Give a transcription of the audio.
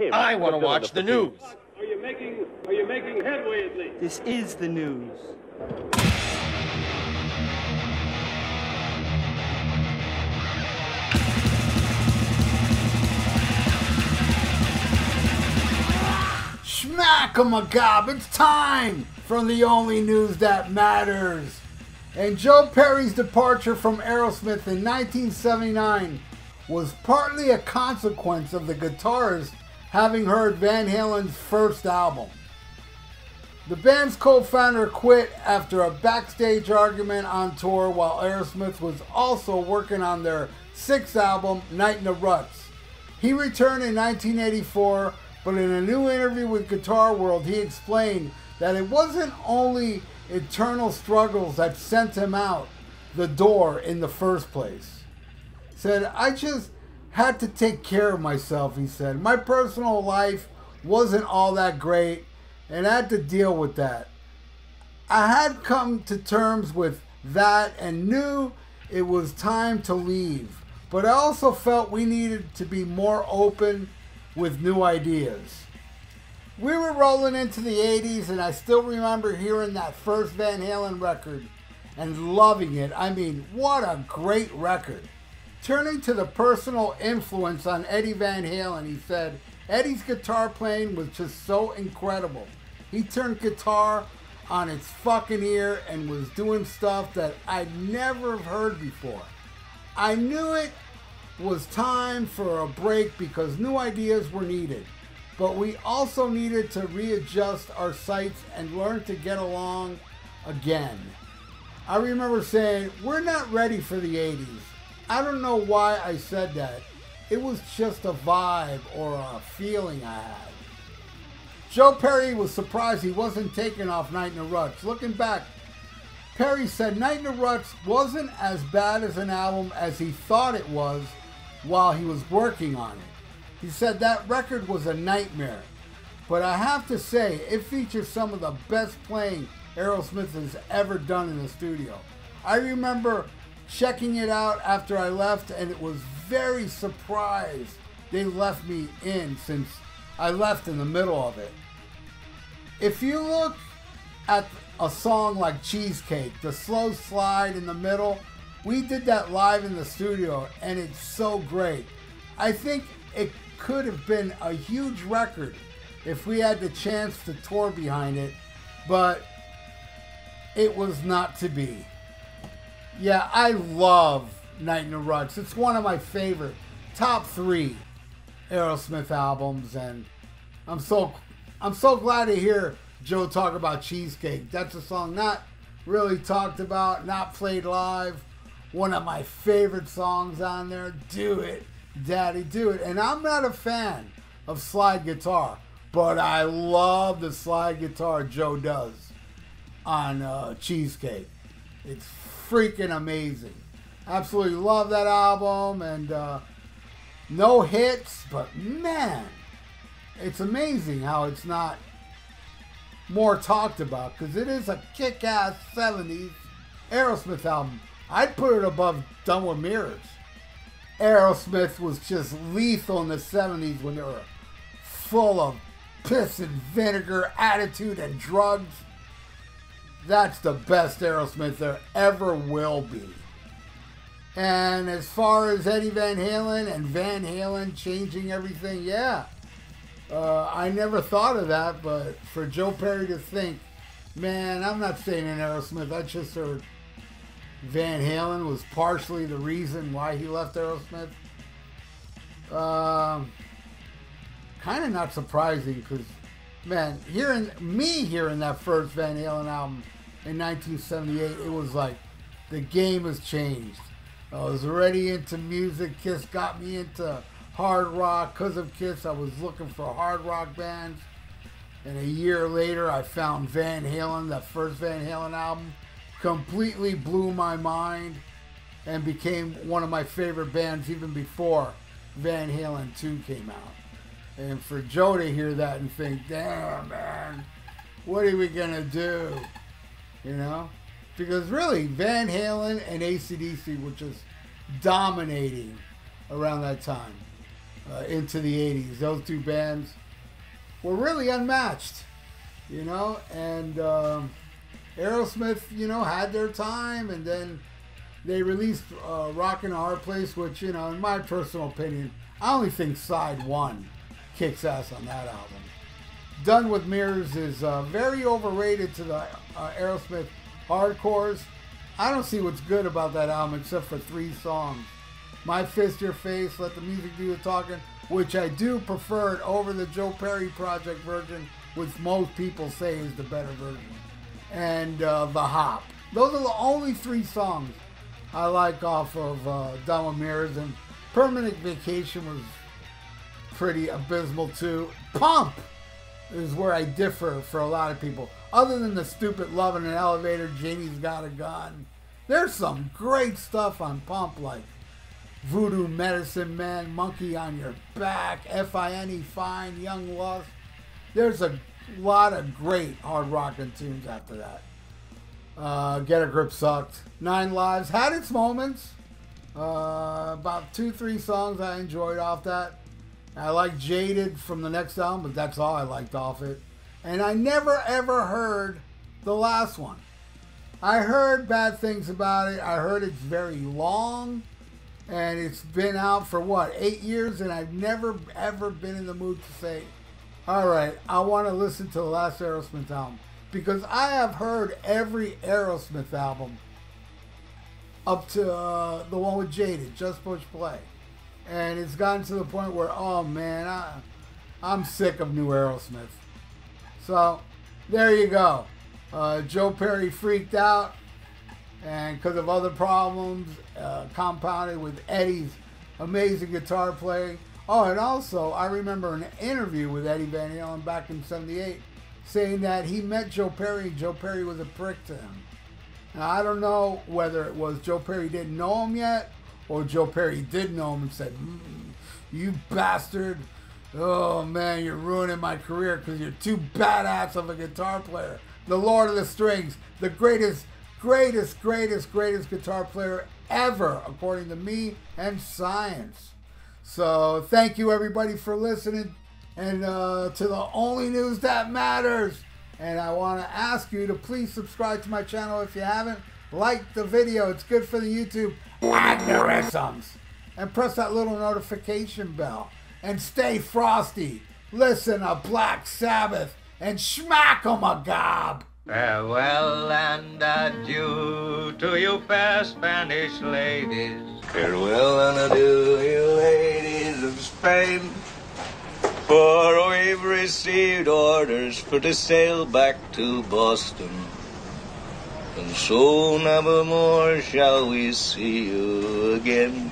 I want to watch the news. Are you making headway at least? This is the news. Schmack-a-macabre, it's time for the only news that matters. And Joe Perry's departure from Aerosmith in 1979 was partly a consequence of the guitarist having heard Van Halen's first album. The band's co-founder quit after a backstage argument on tour while Aerosmith was also working on their sixth album, Night in the Ruts. He returned in 1984, but in a new interview with Guitar World, he explained that it wasn't only internal struggles that sent him out the door in the first place. He said, I just had to take care of myself, he said. My personal life wasn't all that great, and I had to deal with that. I had come to terms with that and knew it was time to leave, but I also felt we needed to be more open with new ideas. We were rolling into the 80s, and I still remember hearing that first Van Halen record and loving it. I mean, what a great record. Turning to the personal influence on Eddie Van Halen, he said, Eddie's guitar playing was just so incredible. He turned guitar on its fucking ear and was doing stuff that I'd never heard before. I knew it was time for a break because new ideas were needed. But we also needed to readjust our sights and learn to get along again. I remember saying, we're not ready for the 80s. I don't know why I said that. It was just a vibe or a feeling I had. Joe Perry was surprised he wasn't taking off Night in the Ruts. Looking back, Perry said Night in the Ruts wasn't as bad as an album as he thought it was while he was working on it. He said that record was a nightmare, but I have to say it features some of the best playing Aerosmith has ever done in the studio. I remember checking it out after I left, and it was very surprised they left me in since I left in the middle of it. If you look at a song like Cheesecake, the slow slide in the middle, we did that live in the studio, and it's so great. I think it could have been a huge record if we had the chance to tour behind it, but it was not to be. Yeah, I love Night in the Ruts. It's one of my favorite, top 3 Aerosmith albums, and I'm so glad to hear Joe talk about Cheesecake. That's a song not really talked about, not played live. One of my favorite songs on there. Do it, Daddy, do it. And I'm not a fan of slide guitar, but I love the slide guitar Joe does on Cheesecake. It's freaking amazing. Absolutely love that album, and no hits, but man, it's amazing how it's not more talked about, because it is a kick-ass 70s Aerosmith album. I'd put it above Done with Mirrors. Aerosmith was just lethal in the 70s when they were full of piss and vinegar, attitude, and drugs. That's the best Aerosmith there ever will be. And as far as Eddie Van Halen and Van Halen changing everything, yeah. I never thought of that, but for Joe Perry to think, man, I'm not staying in Aerosmith. I just heard Van Halen was partially the reason why he left Aerosmith. Kind of not surprising, because, man, hearing that first Van Halen album in 1978, it was like the game has changed. I was already into music. Kiss got me into hard rock. Because of Kiss, I was looking for hard rock bands. And a year later, I found Van Halen, that first Van Halen album. Completely blew my mind and became one of my favorite bands even before Van Halen 2 came out. And for Joe to hear that and think, damn, man, what are we going to do? You know? Because really, Van Halen and AC/DC were just dominating around that time. into the 80s. Those two bands were really unmatched, you know, and Aerosmith, you know, had their time, and then they released Rockin' a Hard Place, which, you know, in my personal opinion, I only think side 1 kicks ass on that album. Done with Mirrors is very overrated to the Aerosmith hardcores. I don't see what's good about that album except for 3 songs. My Fist, Your Face, Let the Music Do the Talking, which I do prefer it over the Joe Perry Project version, which most people say is the better version. And The Hop. Those are the only 3 songs I like off of Done with Mirrors, and Permanent Vacation was pretty abysmal too. Pump is where I differ for a lot of people. Other than the stupid Love in an Elevator, Janie's Got a Gun, there's some great stuff on Pump, like Voodoo Medicine Man, Monkey on Your Back, Fine, Fine, Young Lust. There's a lot of great hard rockin' tunes after that. Get a Grip sucked. 9 Lives had its moments. About 2-3 songs I enjoyed off that. I like Jaded from the next album, but that's all I liked off it. And I never ever heard the last one. I heard bad things about it. I heard it's very long, and it's been out for what, 8 years, and I've never ever been in the mood to say, all right, I want to listen to the last Aerosmith album, because I have heard every Aerosmith album up to the one with Jaded, Just Push Play. And it's gotten to the point where, oh man, I'm sick of new Aerosmith. So, there you go. Joe Perry freaked out, and because of other problems, compounded with Eddie's amazing guitar playing. Oh, and also, I remember an interview with Eddie Van Halen back in '78 saying that he met Joe Perry, and Joe Perry was a prick to him. Now, I don't know whether it was Joe Perry didn't know him yet, or Joe Perry did know him and said, you bastard, oh man, you're ruining my career because you're too badass of a guitar player. The Lord of the Strings, the greatest guitar player ever, according to me and science. So thank you everybody for listening, and to the only news that matters. And I want to ask you to please subscribe to my channel if you haven't. Like the video, it's good for the YouTube algorithms. And press that little notification bell. And stay frosty. Listen to Black Sabbath and smack 'em a gob. Farewell and adieu to you fair Spanish ladies. Farewell and adieu, you ladies of Spain. For we've received orders for to sail back to Boston. And so never more shall we see you again.